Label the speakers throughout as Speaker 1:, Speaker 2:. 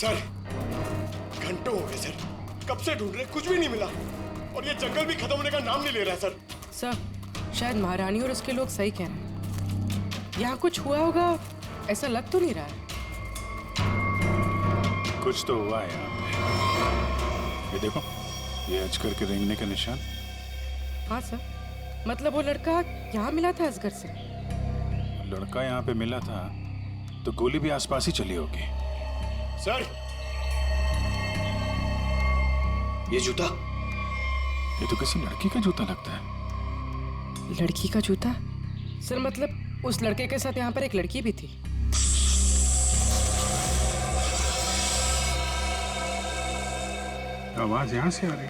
Speaker 1: Sir घंटों हो गए सर, कब से ढूंढ रहे, कुछ भी नहीं मिला। और ये जंगल भी खत्म होने का नाम नहीं ले रहा सर।
Speaker 2: सर शायद महारानी और उसके लोग सही कह रहे हैं, यहाँ कुछ हुआ होगा, ऐसा लग तो नहीं रहा है।
Speaker 3: कुछ तो हुआ है यहाँ पे। ये देखो, ये अजगर के रेंगने का निशान।
Speaker 2: हाँ सर, मतलब वो लड़का यहाँ मिला था अजगर से।
Speaker 3: लड़का यहाँ पे मिला था तो गोली भी आसपास ही चली होगी।
Speaker 1: सर ये जूता,
Speaker 3: ये तो किसी लड़की का जूता लगता है।
Speaker 2: लड़की का जूता? सर मतलब उस लड़के के साथ यहाँ पर एक लड़की भी थी।
Speaker 3: आवाज यहाँ से आ रही।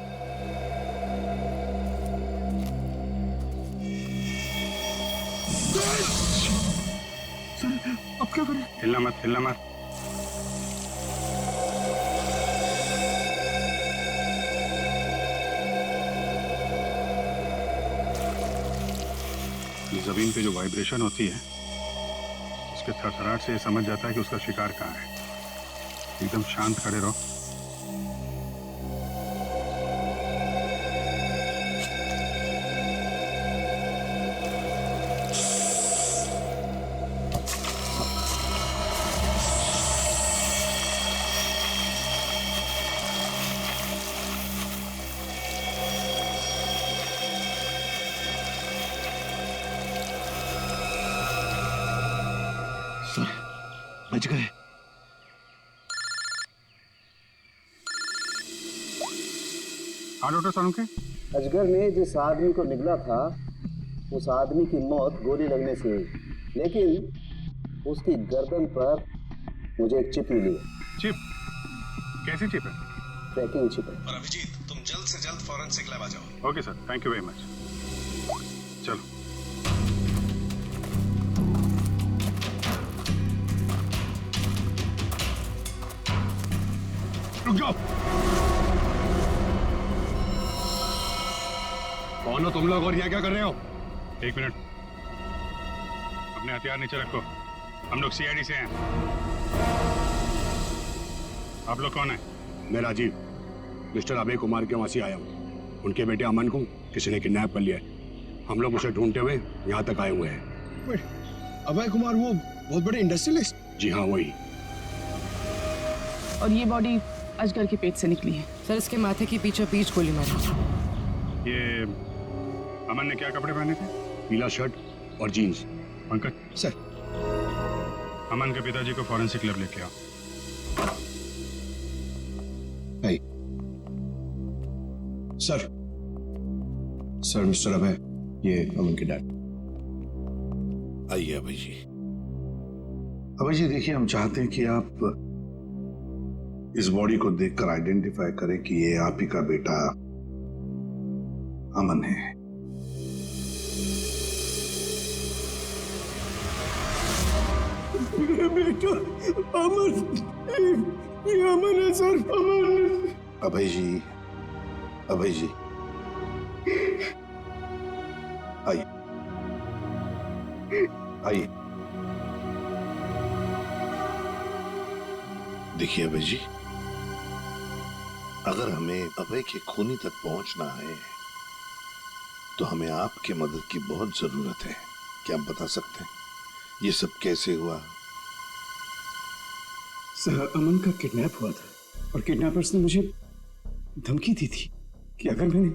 Speaker 1: अब क्या करें?
Speaker 3: हिलना मत, हिलना मत। जमीन पे जो वाइब्रेशन होती है उसके थरथराहट से ये समझ जाता है कि उसका शिकार कहाँ है। एकदम शांत खड़े रहो।
Speaker 1: बच गए।
Speaker 3: हाँ डॉक्टर सानू के।
Speaker 4: अजगर ने जिस आदमी को निगला था उस आदमी की मौत गोली लगने से हुई, लेकिन उसकी गर्दन पर मुझे एक चिप मिली है।
Speaker 3: चिप? कैसी चिप है?
Speaker 4: ट्रैकिंग चिप है।
Speaker 5: और अभिजीत, तुम जल्द से जल्द फॉरेंसिक लैब आ जाओ।
Speaker 3: Okay sir, thank you very much. चलो। रुक जाओ।
Speaker 1: कौन हो तुम लोग और यहाँ क्या कर रहे हो?
Speaker 3: एक मिनट, अपने हथियार नीचे रखो। हम लोग सीआईडी से हैं। आप लोग कौन है?
Speaker 1: मैं राजीव, मिस्टर अभय कुमार के वहां से आया हूँ। उनके बेटे अमन को किसी ने किडनैप कर लिया है। हम लोग उसे ढूंढते हुए यहाँ तक आए हुए हैं।
Speaker 6: अभय कुमार वो बहुत बड़े इंडस्ट्रियलिस्ट?
Speaker 1: जी हाँ, वही।
Speaker 7: और ये बॉडी अजगर के पेट से निकली है।
Speaker 2: सर इसके माथे की बीचों बीच गोली मारी।
Speaker 3: ये अमन ने क्या कपड़े पहने थे?
Speaker 1: पीला शर्ट और जीन्स।
Speaker 3: पंकज
Speaker 6: सर।
Speaker 3: अमन के पिताजी को फॉरेंसिक लैब लेके आओ।
Speaker 6: नहीं सर। सर मिस्टर अभय, ये अमन के डैड।
Speaker 5: आइए अभय जी।
Speaker 8: अभय जी देखिए, हम चाहते हैं कि आप इस बॉडी को देखकर आइडेंटिफाई करें कि ये आप ही का बेटा अमन है।
Speaker 1: मेरा बेटा अमन, ये अमन है सर, अमन।
Speaker 8: अभय जी, अभय जी आइए, आइए।
Speaker 5: देखिए अभय जी, अगर हमें अभय के खूनी तक पहुंचना है तो हमें आपकी मदद की बहुत जरूरत है। क्या आप बता सकते हैं ये सब कैसे हुआ?
Speaker 9: सर अमन का किडनैप हुआ था और किडनैपर्स ने मुझे धमकी दी थी कि अगर मैंने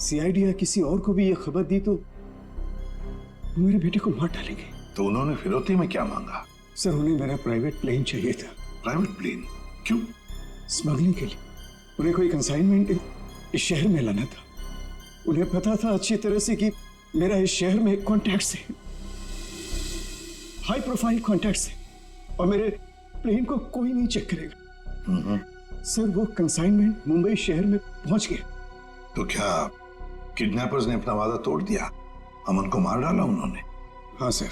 Speaker 9: सीआईडी या किसी और को भी यह खबर दी तो वो मेरे बेटे को मार डालेंगे।
Speaker 8: तो उन्होंने फिरौती में क्या मांगा?
Speaker 9: सर उन्हें मेरा प्राइवेट प्लेन चाहिए था।
Speaker 8: Private plane? क्यों?
Speaker 9: स्मगलिंग के लिए। उन्हें कोई कंसाइनमेंट इस शहर में लाना था। उन्हें पता था अच्छी तरह से कि मेरा इस शहर में कॉन्टैक्ट्स है, हाई प्रोफाइल कॉन्टैक्ट्स है, और मेरे प्लेन को कोई नहीं चेक करेगा। सर वो कंसाइनमेंट मुंबई शहर में पहुंच गया।
Speaker 8: तो क्या किडनैपर्स ने अपना वादा तोड़ दिया? अमन को मार डाला उन्होंने?
Speaker 9: हाँ सर,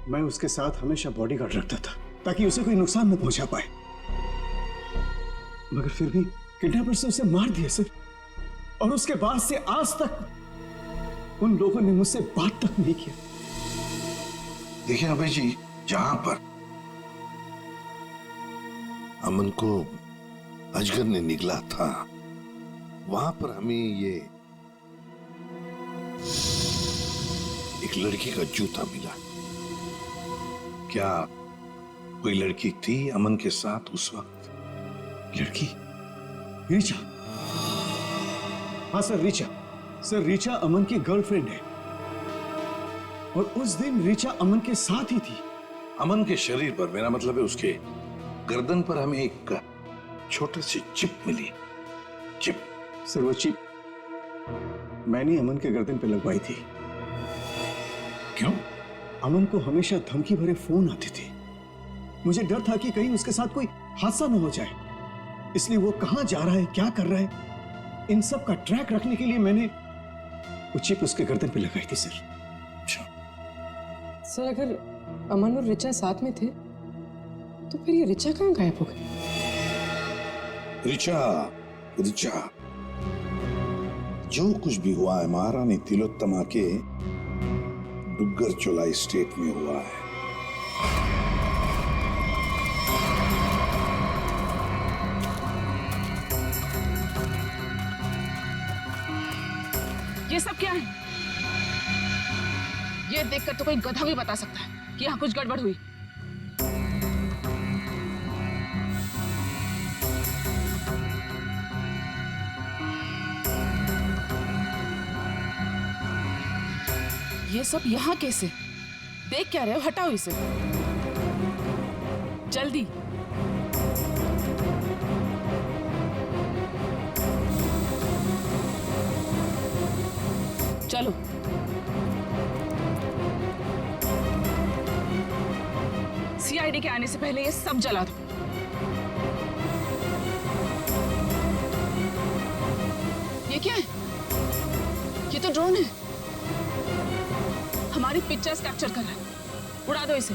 Speaker 9: मैं उसके साथ हमेशा बॉडीगार्ड रखता था ताकि उसे कोई नुकसान न पहुंचा पाए, मगर फिर भी किडनैपर्स ने उसे मार दिया सर। और उसके बाद से आज तक उन लोगों ने मुझसे बात तक नहीं किया।
Speaker 8: देखिए अभय जी, जहां पर
Speaker 5: अमन को अजगर ने निगला था, वहां पर हमें ये एक लड़की का जूता मिला।
Speaker 8: क्या कोई लड़की थी अमन के साथ उस वक्त?
Speaker 9: लड़की? रीचा? हाँ सर, रीचा। सर, रीचा अमन की गर्लफ्रेंड है और उस दिन रीचा अमन के साथ ही थी।
Speaker 8: अमन के शरीर पर, मेरा मतलब है उसके गर्दन पर, हमें एक छोटी सी चिप मिली। चिप?
Speaker 9: सर, वो चिप मैंने अमन के गर्दन पे लगवाई थी।
Speaker 8: क्यों?
Speaker 9: अमन को हमेशा धमकी भरे फोन आते थे। मुझे डर था कि कहीं उसके साथ कोई हादसा न हो जाए, इसलिए वो कहां जा रहा है, क्या कर रहा है, इन सब का ट्रैक रखने के लिए मैंने वो चिप उसके गर्दन पे लगाई थी सर।
Speaker 2: सर, अगर अमन और रिचा साथ में थे तो फिर ये रिचा कहाँ गायब हो गई?
Speaker 8: रिचा, जो कुछ भी हुआ है महारानी तिलोत्तमा के डुग्गर चोलाई स्टेट में हुआ है।
Speaker 7: ये सब क्या है? ये देखकर तो कोई गधा भी बता सकता है कि यहाँ कुछ गड़बड़ हुई। ये सब यहाँ कैसे? देख क्या रहे हो? हटाओ इसे जल्दी। चलो। सीआईडी के आने से पहले ये सब जला दो। ये क्या है? ये तो ड्रोन है, हमारी पिक्चर्स कैप्चर कर रहा है। उड़ा दो इसे।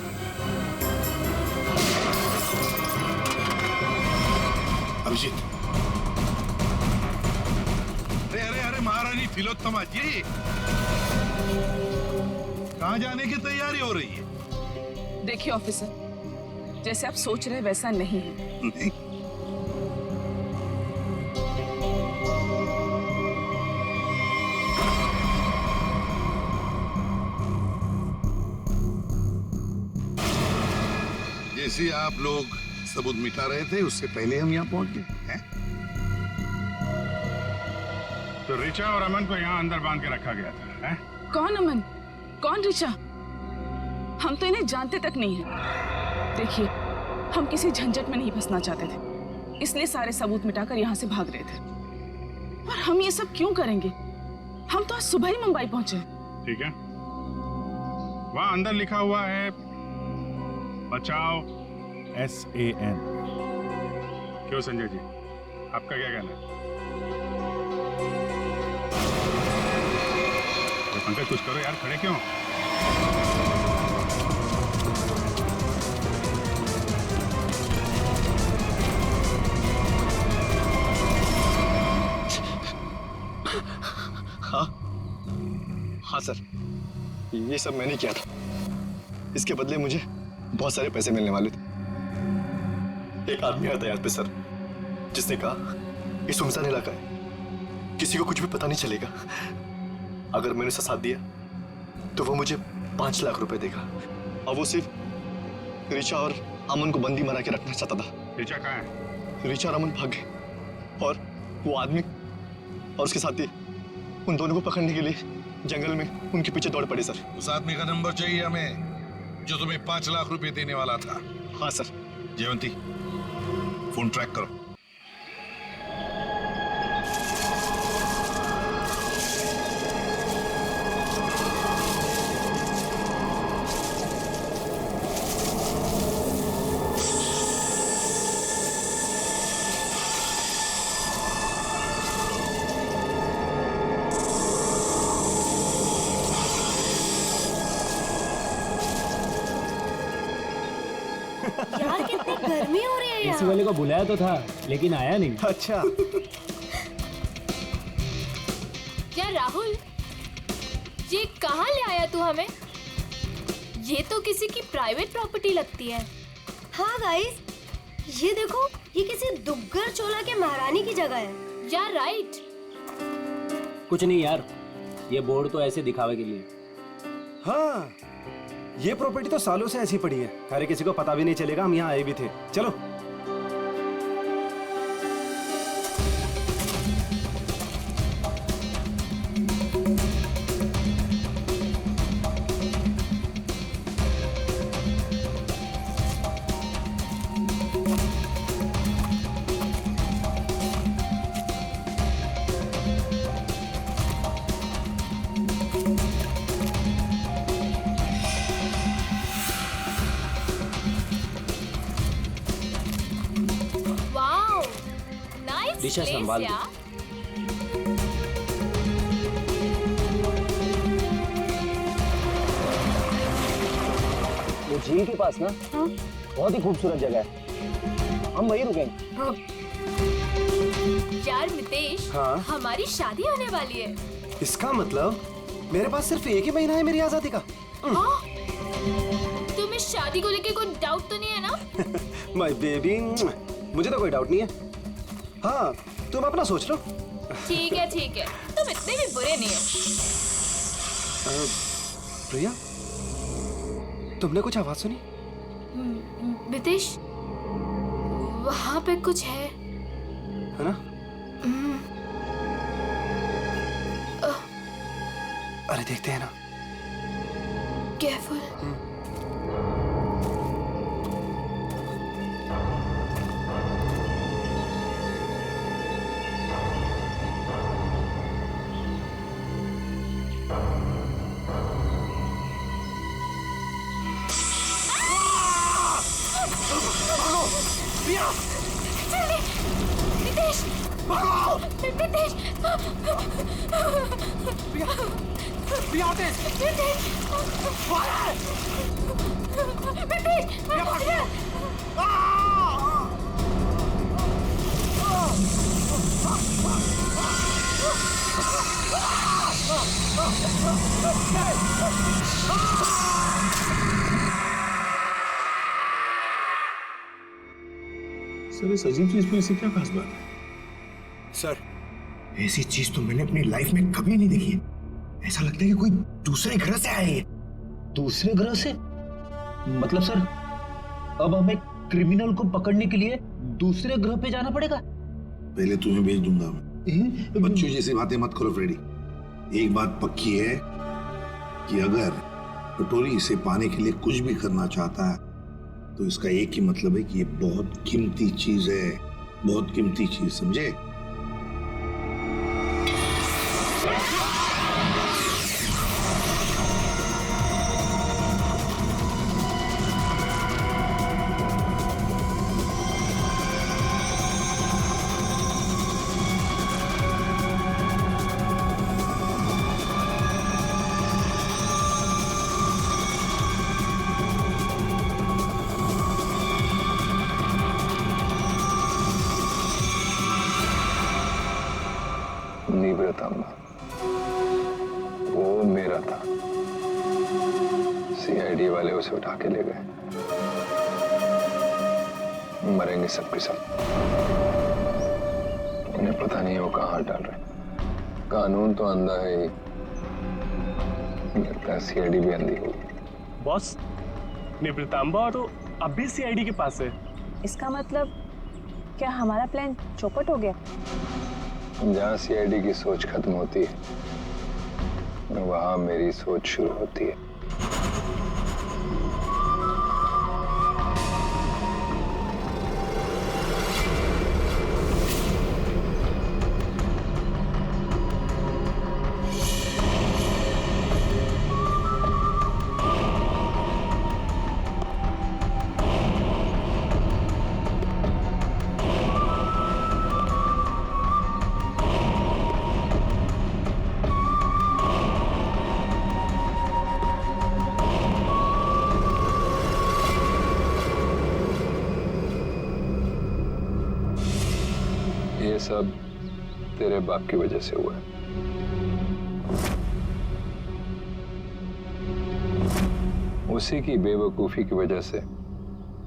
Speaker 5: अभिजीत, अरे महारानी तिलोत्तमा जी, कहां जाने की तैयारी हो रही है?
Speaker 7: देखिए ऑफिसर, जैसे आप सोच रहे हैं वैसा नहीं है।
Speaker 5: नहीं? जैसे आप लोग सबूत मिटा रहे थे, उससे पहले हम यहाँ पहुंच गए हैं।
Speaker 3: तो रिचा और अमन को यहाँ अंदर बांध के रखा गया था, हैं?
Speaker 7: कौन अमन, कौन रिचा? हम तो इन्हें जानते तक नहीं है। देखिए, हम किसी झंझट में नहीं फंसना चाहते थे, इसलिए सारे सबूत मिटाकर यहाँ से भाग रहे थे। और हम ये सब क्यों करेंगे? हम तो आज सुबह ही मुंबई पहुंचे।
Speaker 3: ठीक है, वहां अंदर लिखा हुआ है बचाओ SAN। क्यों संजय जी, आपका क्या कहना है? पंकज, कुछ करो यार, खड़े क्यों?
Speaker 6: हाँ सर, ये सब मैंने किया था। इसके बदले मुझे बहुत सारे पैसे मिलने वाले थे। एक आदमी आया था यहाँ पे सर, जिसने कहा ये सुनसान इलाका है, किसी को कुछ भी पता नहीं चलेगा। अगर मैंने उसका साथ दिया तो वो मुझे 5 लाख रुपए देगा, और वो सिर्फ रिचा और अमन को बंदी बना के रखना चाहता था।
Speaker 3: रिचा कहाँ है?
Speaker 6: रिचा और अमन भाग गए, और वो आदमी और उसके साथी उन दोनों को पकड़ने के लिए जंगल में उनके पीछे दौड़ पड़े सर।
Speaker 5: उस आदमी का नंबर चाहिए हमें, जो तुम्हें 5 लाख रुपए देने वाला था।
Speaker 6: हाँ सर।
Speaker 5: जयवंती, फोन ट्रैक करो।
Speaker 10: यार कितनी गर्मी हो रही है यार।
Speaker 11: एसी वाले को बुलाया तो था, लेकिन आया नहीं।
Speaker 6: अच्छा।
Speaker 10: यार राहुल, ये कहाँ ले आया तू हमें? ये तो किसी की प्राइवेट प्रॉपर्टी लगती है। हाँ गाइस, ये देखो, ये किसी दुग्गर चोला के महारानी की जगह है। यार राइट।
Speaker 11: कुछ नहीं यार, ये बोर्ड तो ऐसे दिखावे के लिए।
Speaker 12: हाँ, ये प्रॉपर्टी तो सालों से ऐसी पड़ी है, अरे किसी को पता भी नहीं चलेगा हम यहाँ आए भी थे। चलो।
Speaker 11: दिशा संभाल दो।
Speaker 4: वो झील के पास ना बहुत ही खूबसूरत जगह है, हम वहीं रुकेंगे।
Speaker 10: यार मितेश,
Speaker 12: हाँ?
Speaker 10: हमारी शादी होने वाली है।
Speaker 12: इसका मतलब मेरे पास सिर्फ एक ही महीना है मेरी आजादी का।
Speaker 10: तुम्हें शादी को लेके कोई डाउट तो नहीं है ना?
Speaker 12: माय बेबी, मुझे तो कोई डाउट नहीं है। हाँ, तुम अपना सोच लो।
Speaker 10: ठीक है, तुम इतने भी बुरे नहीं हो।
Speaker 12: प्रिया, तुमने कुछ आवाज सुनी?
Speaker 10: मितेश, वहाँ पे कुछ है
Speaker 12: ना? अरे देखते हैं ना।
Speaker 10: केयरफुल। मितेश, मितेश,
Speaker 1: सर, इस अजीब चीज पे इससे क्या खास बात है?
Speaker 9: सर, ऐसी चीज तो मैंने अपनी लाइफ में कभी नहीं देखी। ऐसा लगता है कि कोई दूसरे ग्रह से आए हैं।
Speaker 4: दूसरे ग्रह से? मतलब सर, अब हमें क्रिमिनल को पकड़ने के लिए दूसरे ग्रह पे जाना पड़ेगा?
Speaker 5: पहले तुम्हें भेज दूंगा मैं। बच्चों जैसी बातें मत करो फ्रेडी। एक बात पक्की है कि अगर कटोरी इसे पाने के लिए कुछ भी करना चाहता है तो इसका एक ही मतलब है कि ये बहुत कीमती चीज है, बहुत कीमती चीज, समझे?
Speaker 6: वो मेरा था, सीआईडी वाले उसे उठा के ले गए। मरेंगे सबके सब। उन्हें पता नहीं वो कहाँ डाल रहे। कानून तो अंधा है ही, लगता है सीआईडी भी अंधी होगी।
Speaker 13: बॉस, निवृतांबा तो अब भी सीआईडी के पास है।
Speaker 7: इसका मतलब क्या हमारा प्लान चौपट हो गया?
Speaker 6: जहाँ सीआईडी की सोच खत्म होती है, वहां मेरी सोच शुरू होती है। ये सब तेरे बाप की वजह से हुआ है। उसी की बेवकूफी की वजह से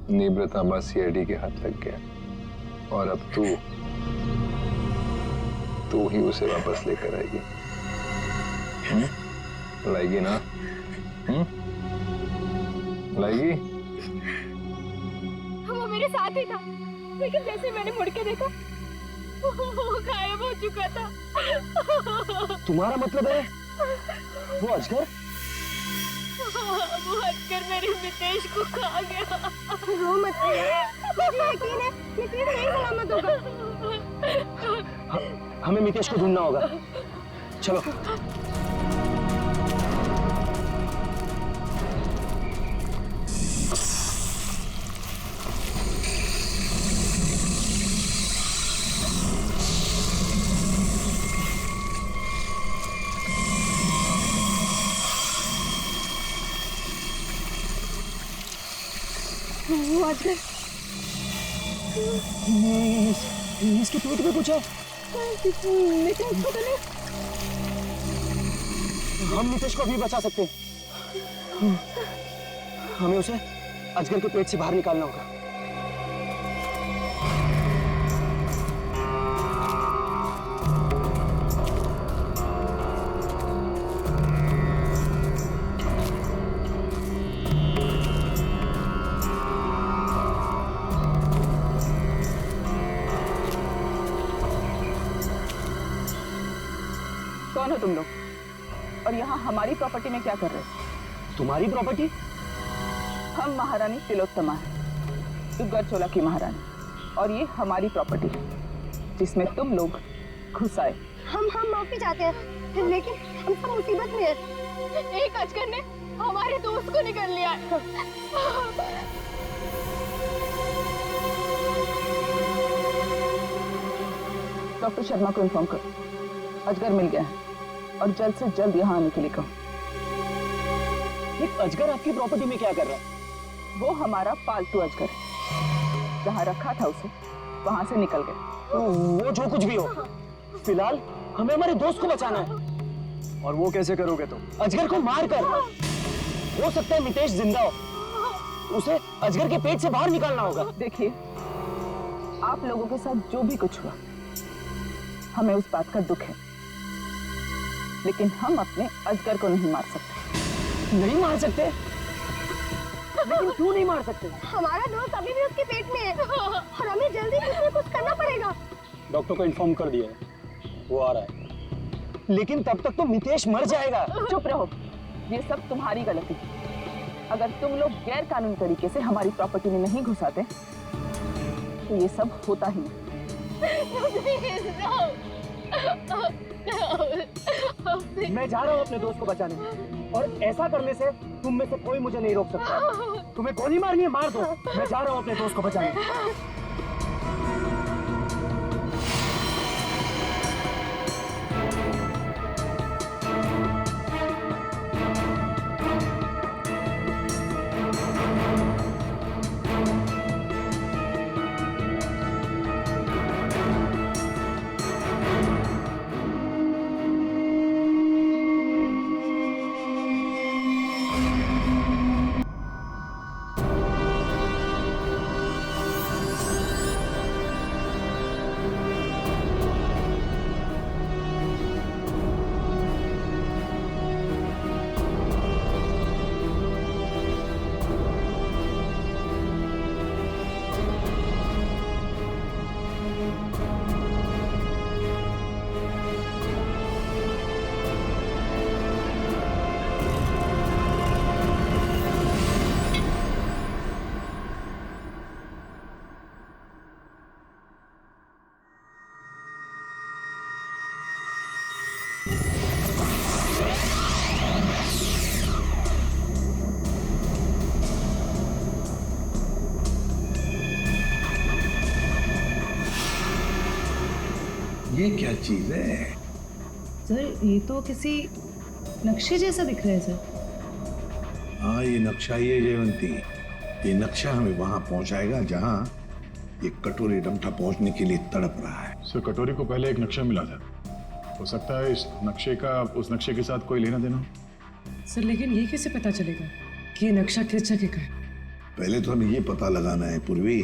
Speaker 14: निब्रतांबा सीआईडी के हाथ लग गया और अब तू ही उसे वापस लेकर आएगी। लाएगी ना? लाएगी?
Speaker 10: वो मेरे साथ ही था, लेकिन जैसे मैंने मुड़ के देखा वो गायब हो चुका था।
Speaker 12: तुम्हारा मतलब है वो अजगर?
Speaker 10: वो हटकर मेरे मितेश को खा गया। रो मत, मुझे यकीन है मितेश नहीं सलामत होगा।
Speaker 12: हमें मितेश को ढूंढना होगा, चलो।
Speaker 10: वो अजगर
Speaker 12: इसके पेट में कुछ है।
Speaker 10: मितेश को तो नहीं।
Speaker 12: हम मितेश को अभी बचा सकते हैं। हमें उसे अजगर के पेट से बाहर निकालना होगा।
Speaker 7: कौन हो तुम लोग? और यहाँ हमारी प्रॉपर्टी में क्या कर रहे हो?
Speaker 12: तुम्हारी प्रॉपर्टी?
Speaker 7: हम महारानी तिलोत्तमा है, दुग्गरचोला की महारानी, और ये हमारी प्रॉपर्टी है जिसमें तुम लोग घुस आए।
Speaker 10: हम माफी चाहते हैं, लेकिन हम सब मुसीबत में हैं। एक अजगर ने हमारे दोस्त को निकल लिया है।
Speaker 7: डॉक्टर शर्मा को इन्फॉर्म करो, अजगर मिल गया है और जल्द से जल्द यहाँ आने के लिए कहो।
Speaker 12: एक अजगर आपकी प्रॉपर्टी में क्या कर रहा है?
Speaker 7: वो हमारा पालतू अजगर है, जहाँ रखा था उसे वहां से निकल गया।
Speaker 12: वो जो कुछ भी हो, फिलहाल हमें हमारे दोस्त को बचाना है। और वो कैसे करोगे तुम? अजगर को मार कर। हो सकता है मितेश जिंदा हो, उसे अजगर के पेट से बाहर निकालना होगा।
Speaker 7: देखिए, आप लोगों के साथ जो भी कुछ हुआ, हमें उस बात का दुख है, लेकिन हम अपने अजगर को नहीं मार सकते।
Speaker 12: नहीं मार सकते? लेकिन क्यों नहीं मार सकते?
Speaker 10: हमारा दोस्त अभी भी उसके पेट में है और हमें जल्दी कुछ न कुछ करना पड़ेगा।
Speaker 12: डॉक्टर को इन्फॉर्म कर दिया है, वो आ रहा है। लेकिन तब तक तो मितेश मर जाएगा।
Speaker 7: चुप रहो, ये सब तुम्हारी गलती है। अगर तुम लोग गैर कानूनी तरीके से हमारी प्रॉपर्टी में नहीं घुसाते तो ये सब होता ही नहीं।
Speaker 12: मैं जा रहा हूँ अपने दोस्त को बचाने, और ऐसा करने से तुम में से कोई मुझे नहीं रोक सकता। तुम्हें गोली मारनी है, मार दो। मैं जा रहा हूँ अपने दोस्त को बचाने।
Speaker 5: ये क्या चीज है?
Speaker 15: सर, ये तो किसी नक्शे जैसा दिख रहा है सर।
Speaker 5: हाँ, ये नक्शा ही है जयवंती। ये नक्शा हमें वहां पहुंचाएगा जहां ये कटोरी डमठा पहुंचने के लिए तड़प रहा है।
Speaker 3: सर, कटोरी को पहले एक नक्शा मिला था, हो सकता है इस नक्शे का उस नक्शे के साथ कोई लेना देना हो।
Speaker 2: सर, लेकिन ये कैसे पता चलेगा कि ये नक्शा किस जगह का है?
Speaker 5: पहले तो हमें ये पता लगाना है पूर्वी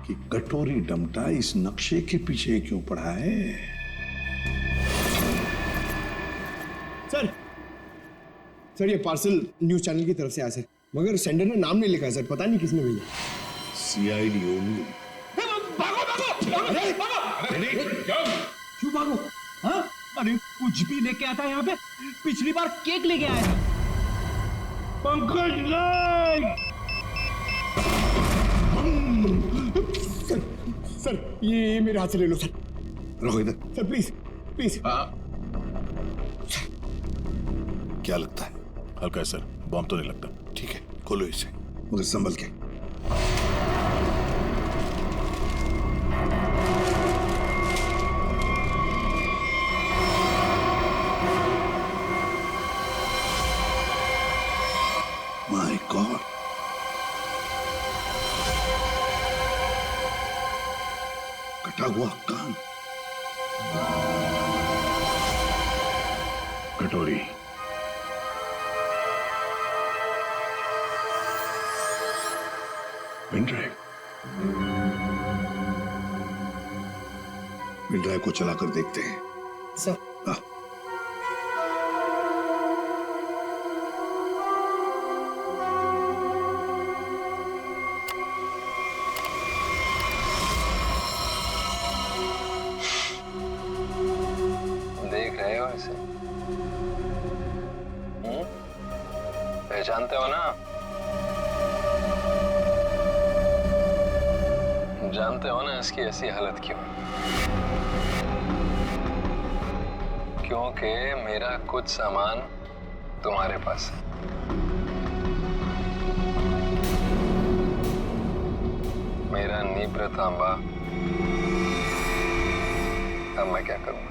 Speaker 5: कि कटोरी डमटा इस नक्शे के पीछे क्यों पड़ा है।
Speaker 16: सर ये पार्सल न्यूज चैनल की तरफ से आया सर, मगर सेंडर ने नाम नहीं लिखा है सर, पता नहीं किसने भेजा।
Speaker 5: CID only.
Speaker 12: क्यों भागो? हाँ? अरे कुछ भी लेके आता है यहाँ पे। पिछली बार केक लेके आया था। पंकज नहीं।
Speaker 16: सर ये मेरे हाथ से ले लो सर।
Speaker 5: रखो इधर।
Speaker 16: Sir please please.
Speaker 5: क्या लगता है?
Speaker 3: हल्का है सर, बॉम्ब तो नहीं लगता।
Speaker 5: ठीक है, खोलो इसे, मगर संभल के। माय गॉड, कटा हुआ कान।
Speaker 3: कटोरी,
Speaker 5: पेन ड्राइव को चलाकर देखते हैं।
Speaker 16: सर
Speaker 14: देख रहे हो इसे? पहचानते हो ना? जानते हो ना इसकी ऐसी हालत क्यों? क्योंकि मेरा कुछ सामान तुम्हारे पास है। मेरा नीब्र तांबा। अब मैं क्या करूंगा?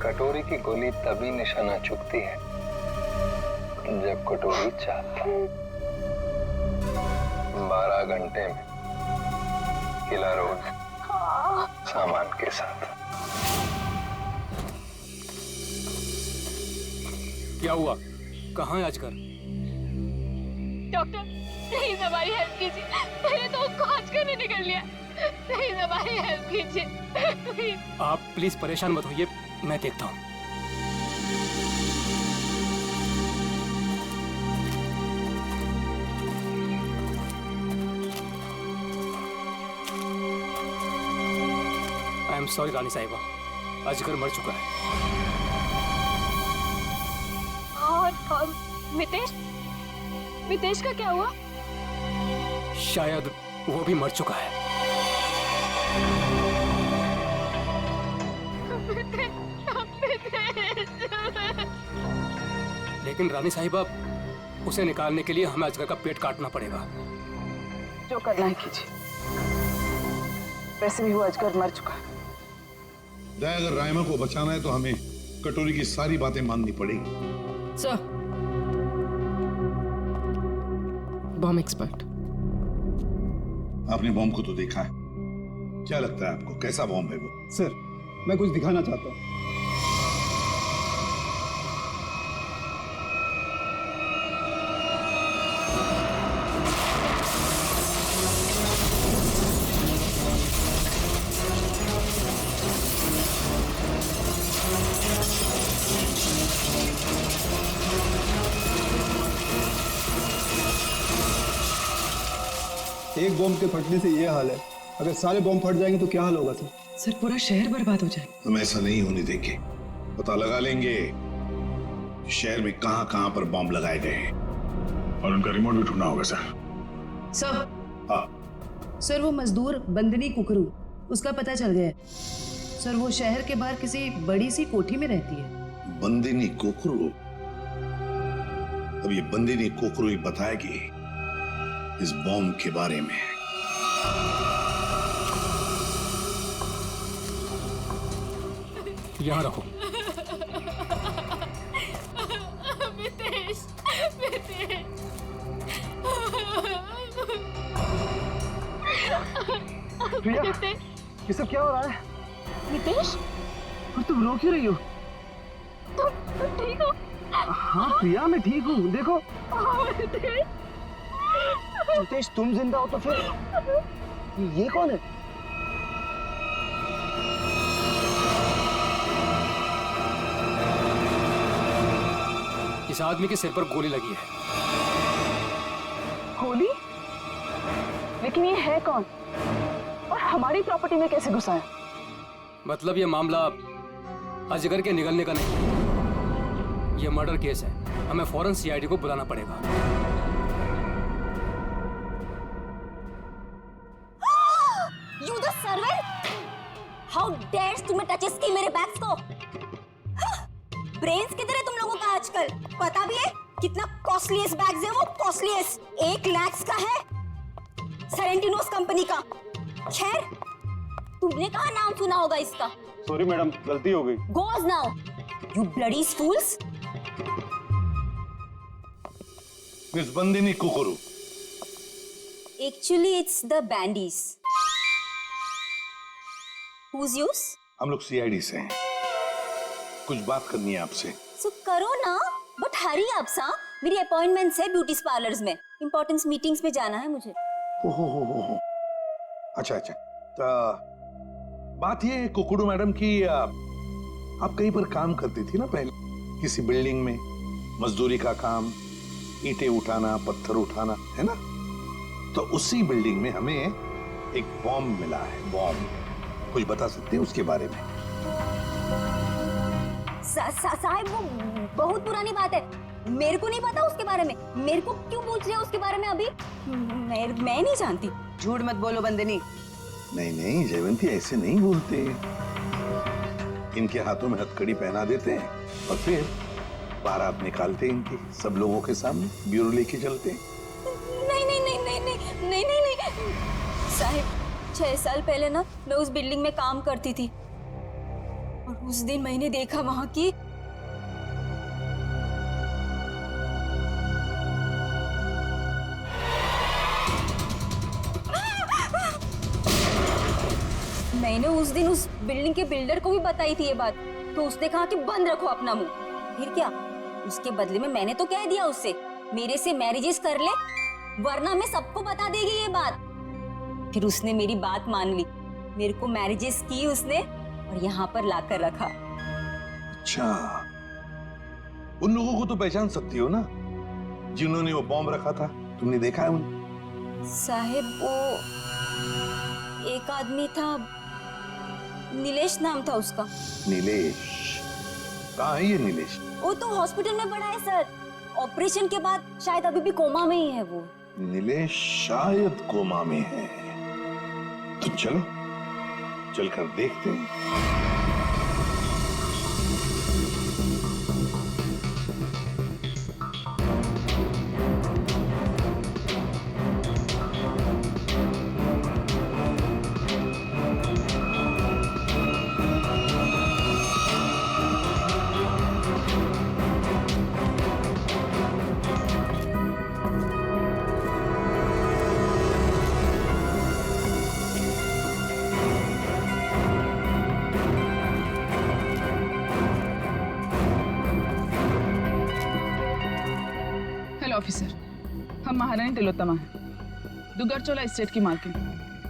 Speaker 14: कटोरी की गोली तभी निशाना चुकती है जब कटोरी चाहती है। 12 घंटे में किला रोड सामान के साथ।
Speaker 11: क्या हुआ? कहाँ है आजकल?
Speaker 10: डॉक्टर प्लीज हमारी हेल्प कीजिए, मेरे दोस्त को आज करने निकल लिया। प्लीज हमारी हेल्प कीजिए प्लीज।
Speaker 11: आप प्लीज परेशान मत होइए, मैं देखता हूँ। आई एम सॉरी रानी साहिबा, अजगर मर चुका है।
Speaker 10: और मितेश, मितेश का क्या हुआ?
Speaker 11: शायद वो भी मर चुका है। लेकिन रानी साहिबा, उसे निकालने के लिए हमें अजगर का पेट काटना पड़ेगा।
Speaker 7: जो करना है कीजिए, वैसे भी वो अजगर मर चुका है।
Speaker 5: अगर रायमा को बचाना है तो हमें कटोरी की सारी बातें माननी पड़ेगी।
Speaker 2: Sir, bomb expert.
Speaker 5: आपने बॉम्ब को तो देखा है, क्या लगता है आपको कैसा बॉम्ब है वो?
Speaker 16: सर मैं कुछ दिखाना चाहता हूँ। एक बॉम्ब के फटने से ये हाल है, अगर सारे बॉम्ब फट जाएंगे तो क्या हाल होगा सर?
Speaker 2: सर पूरा शहर बर्बाद हो जाएगा।
Speaker 5: हम ऐसा नहीं होने देंगे, पता लगा लेंगे शहर में कहां कहां पर बॉम्ब लगाए गए हैं
Speaker 3: और उनका रिमोट भी ढूंढना होगा सर।
Speaker 15: सर,
Speaker 5: हाँ
Speaker 15: सर वो मजदूर बंदनी कुकरू उसका पता चल गया है सर। वो शहर के बाहर किसी बड़ी सी कोठी में रहती है।
Speaker 5: बंदिनी कोकरू। अब ये बंदिनी कोकरू ही बताएगी इस बॉम्ब के बारे में।
Speaker 11: यहाँ रखो।
Speaker 10: मितेश, मितेश।
Speaker 12: प्रिया, ये सब क्या हो रहा है?
Speaker 7: मितेश,
Speaker 12: और तुम रो क्यों रही हो?
Speaker 10: तुम ठीक हो?
Speaker 12: हाँ प्रिया, मैं ठीक हूँ। देखो मितेश, तुम जिंदा हो तो फिर ये कौन है?
Speaker 11: इस आदमी के सिर पर गोली लगी है।
Speaker 7: गोली? लेकिन ये है कौन और हमारी प्रॉपर्टी में कैसे घुसा है?
Speaker 11: मतलब ये मामला अजगर के निकलने का नहीं, ये मर्डर केस है। हमें फौरन सीआईडी को बुलाना पड़ेगा।
Speaker 17: You the servant? How dares तुम्हें टचेस की मेरे बैग्स को? ब्रेन्स किधर है तुम लोगों का आजकल? पता भी है कितना कॉस्टलीस्ट बैग्स है वो? कॉस्टलीस्ट 1 लाख का है, सेरेंटिनोस कंपनी का। खैर, तुमने कहाँ नाम सुना होगा इसका?
Speaker 12: सॉरी मैडम, गलती हो गई।
Speaker 17: Goes now, you bloody fools!
Speaker 5: Miss Bandini कोकरू।
Speaker 17: Actually, it's the bandies. Who's yours?
Speaker 5: हम लोग सीआईडी से हैं। कुछ बात करनी है आपसे।
Speaker 17: So करो ना, बट हरी आप सा। मेरी अपॉइंटमेंट्स है ब्यूटी पार्लर्स में। इंपॉर्टेंस मीटिंग्स में जाना है मुझे।
Speaker 5: हो। अच्छा। तो बात ये है कुकुडू मैडम की, आप कहीं पर काम करती थी ना पहले, किसी बिल्डिंग में, मजदूरी का काम, ईंटें उठाना, पत्थर उठाना, है ना? तो उसी बिल्डिंग में हमें एक बॉम्ब मिला है। बॉम्ब, कुछ बता सकते हैं उसके बारे में?
Speaker 17: साहब, वो बहुत पुरानी बात है, मेरे को नहीं पता उसके बारे में। मेरे को क्यों पूछ रहे हो उसके बारे में अभी? मैं नहीं जानती।
Speaker 15: झूठ मत बोलो बंदनी।
Speaker 5: नहीं जयवंती, ऐसे नहीं बोलते। इनके हाथों में हथकड़ी पहना देते हैं और फिर बारात निकालते हैं इनकी, सब लोगों के सामने ब्यूरो लेके चलते हैं।
Speaker 17: नहीं साहब, 6 साल पहले ना मैं उस बिल्डिंग में काम करती थी और उस दिन मैंने देखा वहां की मैंने उस दिन उस बिल्डिंग के बिल्डर को भी बताई थी ये बात, तो उसने कहा कि बंद रखो अपना मुंह। फिर क्या, उसके बदले में मैंने तो कह दिया उससे मेरे से मैरिजेस कर ले, वरना मैं सबको बता देगी ये बात। फिर उसने मेरी बात मान ली, मेरे को मैरिजेस की उसने और यहाँ पर लाकर रखा।
Speaker 5: अच्छा, उन लोगों को तो पहचान सकती हो ना जिन्होंने वो बॉम्ब रखा था? तुमने देखा है उन्हें?
Speaker 17: साहेब, वो एक आदमी था, नीलेश नाम था उसका।
Speaker 5: नीलेश? कहाँ है ये नीलेश?
Speaker 17: वो तो हॉस्पिटल में पड़ा है सर, ऑपरेशन के बाद शायद अभी भी कोमा में ही है वो।
Speaker 5: नीलेश शायद कोमा में है, तो चलो चलकर देखते हैं।
Speaker 7: ऑफिसर, हम महारानी तिलोत्तमा हैं, दुगरचोला एस्टेट की मालकिन।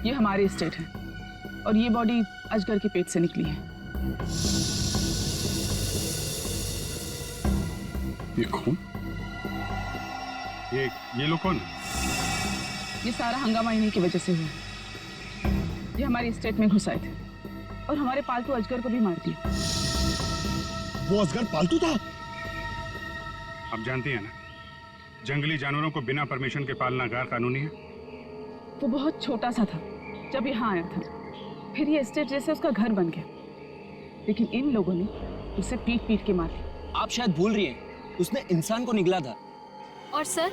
Speaker 7: ये हमारी एस्टेट है और ये बॉडी अजगर के पेट से निकली है।
Speaker 3: ये कौन? ये लोग कौन?
Speaker 7: ये सारा हंगामा इन्हीं की वजह से हुआ। ये हमारी एस्टेट में घुस आए थे और हमारे पालतू अजगर को भी मार दिया।
Speaker 16: वो अजगर पालतू था?
Speaker 3: आप जानती हैं ना, जंगली जानवरों को बिना परमिशन के पालना गैर कानूनी है।
Speaker 7: वो बहुत छोटा सा था जब यहाँ आया था, फिर ये एस्टेट जैसे उसका घर बन गया। लेकिन इन लोगों ने उसे पीट पीट के मार दिया।
Speaker 12: आप शायद भूल रही हैं, उसने इंसान को निगला था।
Speaker 10: और सर,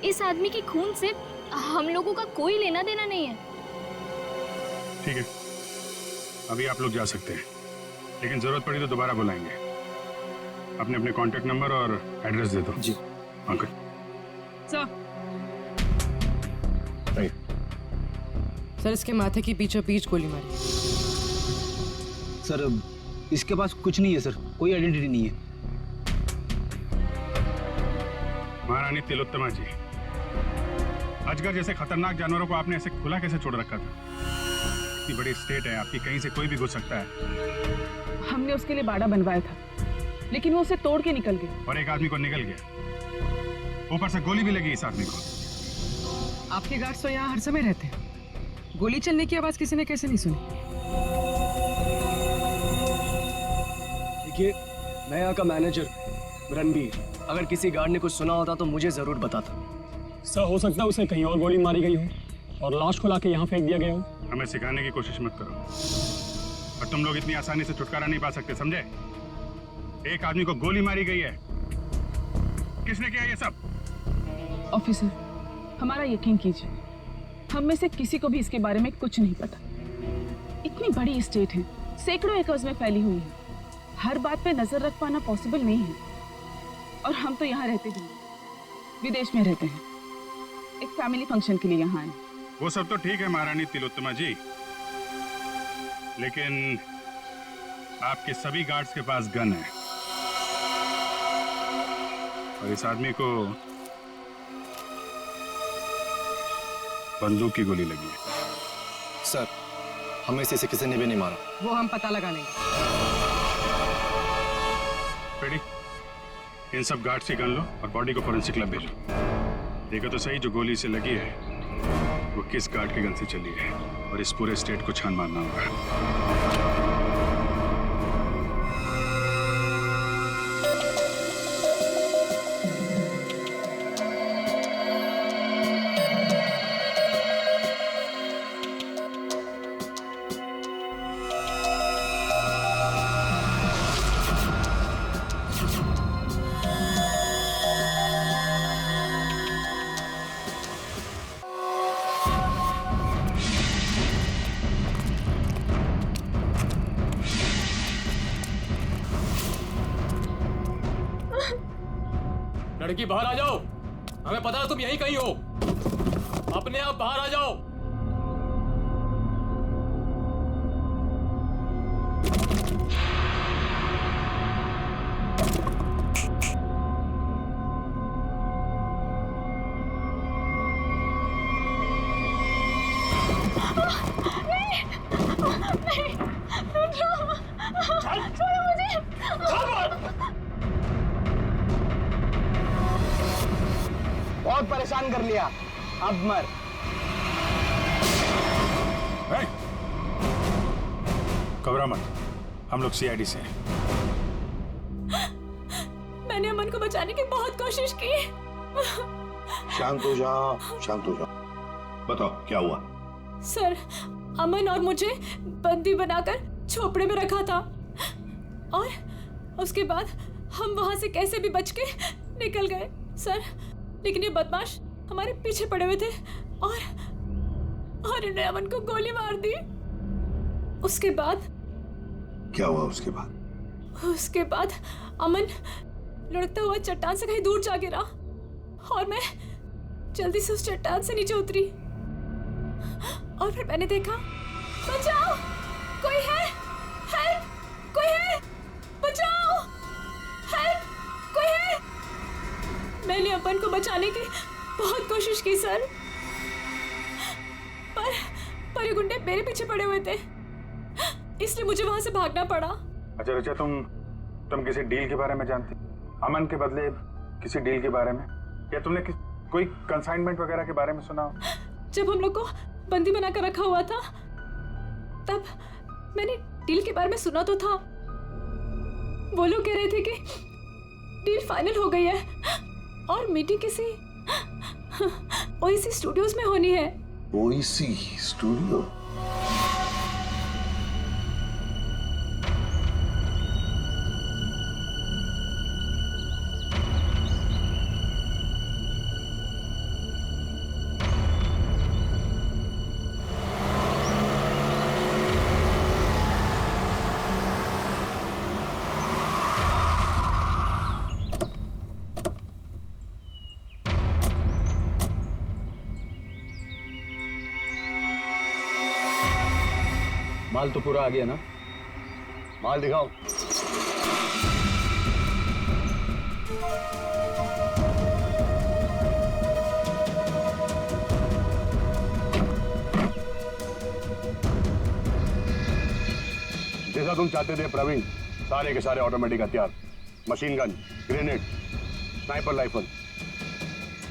Speaker 10: इस आदमी के खून से हम लोगों का कोई लेना देना नहीं है।
Speaker 3: ठीक है, अभी आप लोग जा सकते हैं, लेकिन जरूरत पड़ी तो दोबारा बुलाएंगे। अपने अपने कांटेक्ट नंबर और एड्रेस दे दो।
Speaker 12: जी
Speaker 3: अंकल।
Speaker 2: सर, इसके माथे की बीचों बीच गोली मारी।
Speaker 12: सर, इसके पास कुछ नहीं है सर, कोई आइडेंटिटी नहीं है।
Speaker 3: महारानी तिलोत्तमा जी, अजगर जैसे खतरनाक जानवरों को आपने ऐसे खुला कैसे छोड़ रखा था? इतनी बड़ी स्टेट है आपकी, कहीं से कोई भी घुस सकता है।
Speaker 7: हमने उसके लिए बाड़ा बनवाया था, लेकिन वो उसे तोड़ के निकल गया।
Speaker 3: और एक आदमी को निकल गया, ऊपर से गोली भी लगी इस आदमी को।
Speaker 2: आपके गार्ड्स तो यहाँ हर समय रहते हैं, गोली चलने की आवाज किसी ने कैसे नहीं सुनी?
Speaker 12: देखिए, मैं यहाँ का मैनेजर रणबीर, अगर किसी गार्ड ने कुछ सुना होता तो मुझे जरूर बताता।
Speaker 13: सर, हो सकता है उसे कहीं और गोली मारी गई हो और लाश को लाके यहाँ फेंक दिया गया हो।
Speaker 3: हमें सिखाने की कोशिश मत करो, और तुम लोग इतनी आसानी से छुटकारा नहीं पा सकते, समझे? एक आदमी को गोली मारी गई है, किसने किया ये सब?
Speaker 7: ऑफिसर, हमारा यकीन कीजिए, हम में से किसी को भी इसके बारे में कुछ नहीं पता। इतनी बड़ी स्टेट है, सैकड़ों एकर्स में फैली हुई है, हर बात पे नजर रख पाना पॉसिबल नहीं है। और हम तो यहाँ रहते भी नहीं, विदेश में रहते हैं, एक फैमिली फंक्शन के लिए यहाँ आए।
Speaker 3: वो सब तो ठीक है महारानी तिलोत्तमा जी, लेकिन आपके सभी गार्ड्स के पास गन है, और इस आदमी को बंदूक की गोली लगी है।
Speaker 6: सर, हमें से इसे किसी ने भी नहीं मारा।
Speaker 2: वो हम पता लगा लेंगे।
Speaker 3: पेडी, इन सब गार्ड्स की गन लो और बॉडी को फोरेंसिक लैब भेजो। देखो तो सही, जो गोली से लगी है वो किस गार्ड की गन से चली है, और इस पूरे स्टेट को छान मारना होगा।
Speaker 11: लड़की, बाहर आ जाओ, हमें पता है तुम यहीं कहीं हो, अपने आप बाहर आ जाओ।
Speaker 12: बहुत परेशान कर लिया, अब मर।
Speaker 3: घबरा मत, हम लोग सीआईडी से हैं।
Speaker 10: मैंने अमन को बचाने की बहुत कोशिश की।
Speaker 5: शांत हो जाओ, शांत हो जाओ। बताओ क्या हुआ?
Speaker 10: सर, अमन और मुझे बंदी बनाकर झोपड़े में रखा था, और उसके बाद हम वहां से कैसे भी बच के निकल गए सर। लेकिन ये बदमाश हमारे पीछे पड़े हुए थे, और इन्होंने अमन को गोली मार दी। उसके बाद
Speaker 5: क्या हुआ? उसके बाद
Speaker 10: अमन लुढ़कता हुआ चट्टान से कहीं दूर जा गिरा, और मैं जल्दी से उस चट्टान से नीचे उतरी, और फिर मैंने देखा, बचाओ, कोई है, हेल्प, कोई है, बचाओ, हेल्प, कोई है। मैंने अमन को बचाने की बहुत कोशिश की सर, पर ये गुंडे मेरे पीछे पड़े हुए थे, इसलिए मुझे वहां से भागना पड़ा।
Speaker 3: अच्छा रचा, तुम किसी डील के बारे में जानती? अमन के बदले किसी डील के बारे में? या तुमने कोई कंसाइनमेंट वगैरह के बारे में सुना?
Speaker 10: जब हम लोग को बंदी बनाकर रखा हुआ था, तब मैंने डील के बारे में सुना तो था। वो लोग कह रहे थे कि डील फाइनल हो गई है और मीटिंग किसी ओएसी स्टूडियोज में होनी है।
Speaker 5: ओएसी स्टूडियो?
Speaker 11: माल तो पूरा आ गया ना?
Speaker 1: माल दिखाओ। जैसा तुम चाहते थे प्रवीण, सारे के सारे ऑटोमेटिक हथियार, machine gun, grenade, sniper rifle,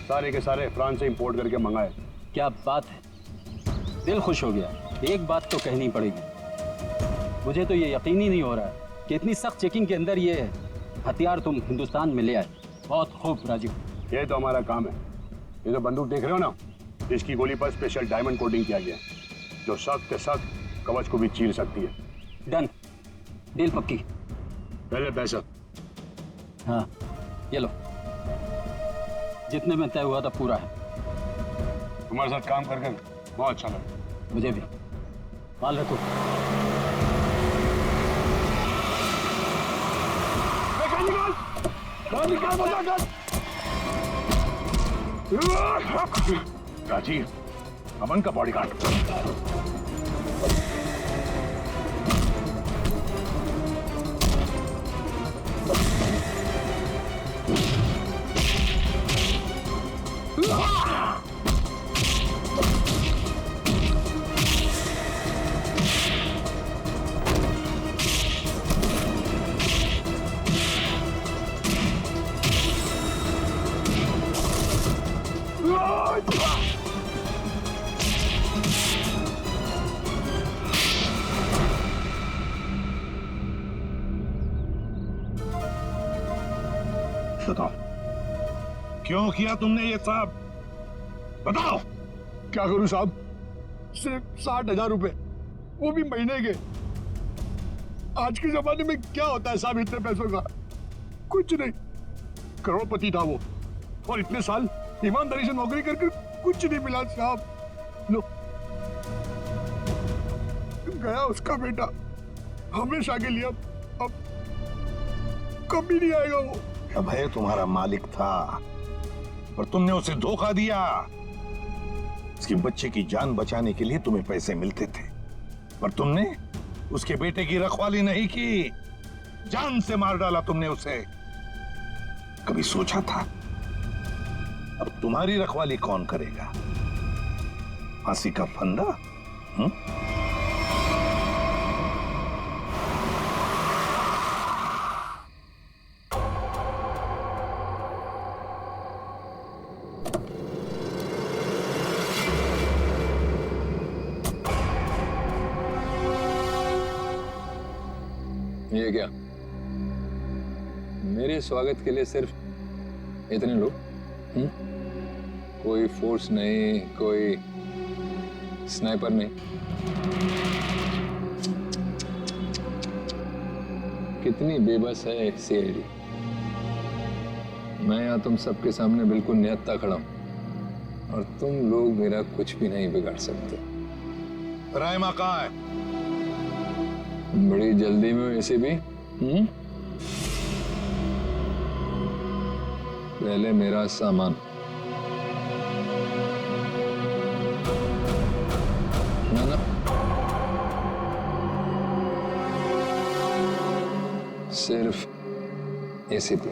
Speaker 1: सारे के सारे फ्रांस से इंपोर्ट करके मंगाए।
Speaker 11: क्या बात है, दिल खुश हो गया। एक बात तो कहनी पड़ेगी, मुझे तो ये यकीन ही नहीं हो रहा है कि इतनी सख्त चेकिंग के अंदर ये हथियार तुम हिंदुस्तान में ले आए। बहुत खूब राजीव।
Speaker 1: ये तो हमारा काम है। ये जो बंदूक देख रहे हो ना, इसकी गोली पर स्पेशल डायमंड कोटिंग किया गया है, जो सख्त सख्त कवच को भी चीर सकती है।
Speaker 11: डन, डील पक्की।
Speaker 1: पहले पैसा।
Speaker 11: हाँ ये लो, जितने में तय हुआ था पूरा है।
Speaker 1: तुम्हारे साथ काम करके बहुत अच्छा लगा।
Speaker 11: मुझे भी। माल रखो।
Speaker 1: राजीव, अमन का बॉडीगार्ड।
Speaker 5: बताओ, क्यों किया तुमने ये सब? बताओ।
Speaker 1: क्या करूं साहब, सिर्फ 60,000 रुपए, वो भी महीने के। आज के जमाने में क्या होता है साहब इतने पैसों का? कुछ नहीं। करोड़पति था वो, और इतने साल ईमानदारी से नौकरी करके कुछ नहीं मिला साहब। लो, गया उसका बेटा, हमेशा के लिए। अब कभी नहीं आएगा वो।
Speaker 5: अभय तुम्हारा मालिक था, पर तुमने उसे धोखा दिया। उसके बच्चे की जान बचाने के लिए तुम्हें पैसे मिलते थे, पर तुमने उसके बेटे की रखवाली नहीं की, जान से मार डाला तुमने उसे। कभी सोचा था अब तुम्हारी रखवाली कौन करेगा? फांसी का फंदा?
Speaker 14: ये क्या, मेरे स्वागत के लिए सिर्फ इतने लोग? कोई फोर्स नहीं, कोई स्नाइपर नहीं। कितनी बेबस है सीआईडी। मैं यहाँ तुम सबके सामने बिल्कुल निहत्था खड़ा हूं, और तुम लोग मेरा कुछ भी नहीं बिगाड़ सकते।
Speaker 5: रायमा कहाँ है?
Speaker 14: बड़ी जल्दी में वैसे भी। पहले मेरा सामान। ना सिर्फ एसीपी।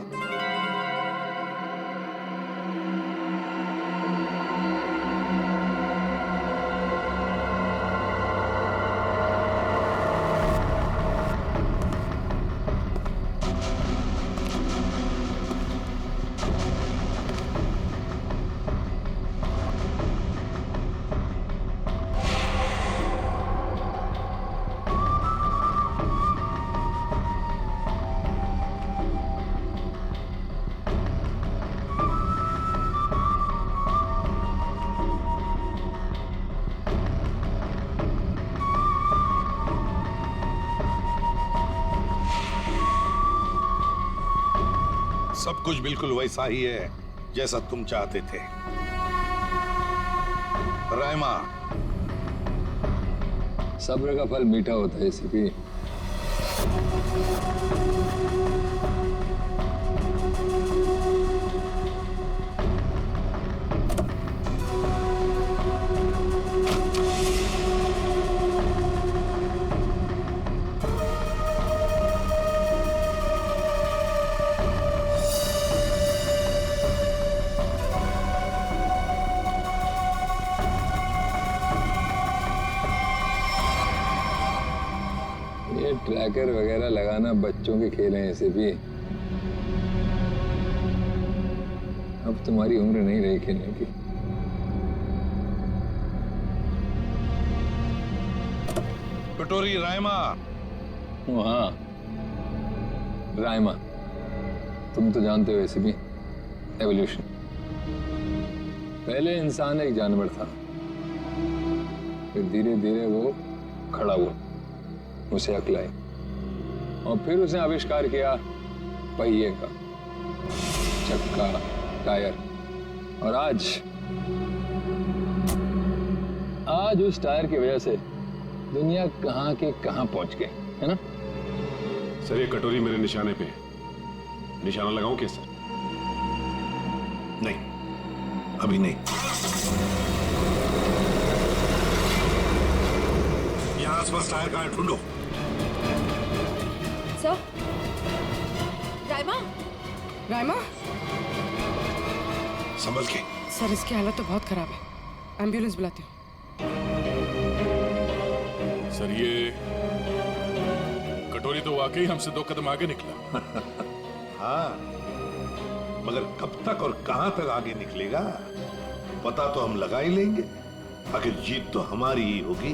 Speaker 5: सब कुछ बिल्कुल वैसा ही है जैसा तुम चाहते थे। रायमा,
Speaker 14: सब्र का फल मीठा होता है एसीपी। ये ट्रैकर वगैरह लगाना बच्चों के खेल हैं ऐसे भी। अब तुम्हारी उम्र नहीं रही खेलने की।
Speaker 5: कटोरी रायमा।
Speaker 14: हाँ रायमा, तुम तो जानते हो ऐसे भी एवोल्यूशन। पहले इंसान एक जानवर था, फिर धीरे धीरे वो खड़ा हुआ, उसे अक्ल आई और फिर उसने आविष्कार किया पहिए का, चक्का, टायर। और आज उस टायर की वजह से दुनिया कहां के कहां पहुंच गई है ना।
Speaker 3: सर ये कटोरी मेरे निशाने पे है, निशाना लगाऊं क्या सर?
Speaker 5: नहीं, अभी नहीं। यहाँ आसपास टायर कहाँ है, ढूंढो।
Speaker 10: सर, रायमा,
Speaker 2: रायमा,
Speaker 5: संभल के।
Speaker 2: सर इसकी हालत तो बहुत खराब है, एम्बुलेंस बुलाती हूँ।
Speaker 18: सर ये कटोरी तो वाकई हमसे 2 कदम आगे निकला।
Speaker 5: हाँ, मगर कब तक और कहां तक आगे निकलेगा पता तो हम लगा ही लेंगे। आखिर जीत तो हमारी ही होगी।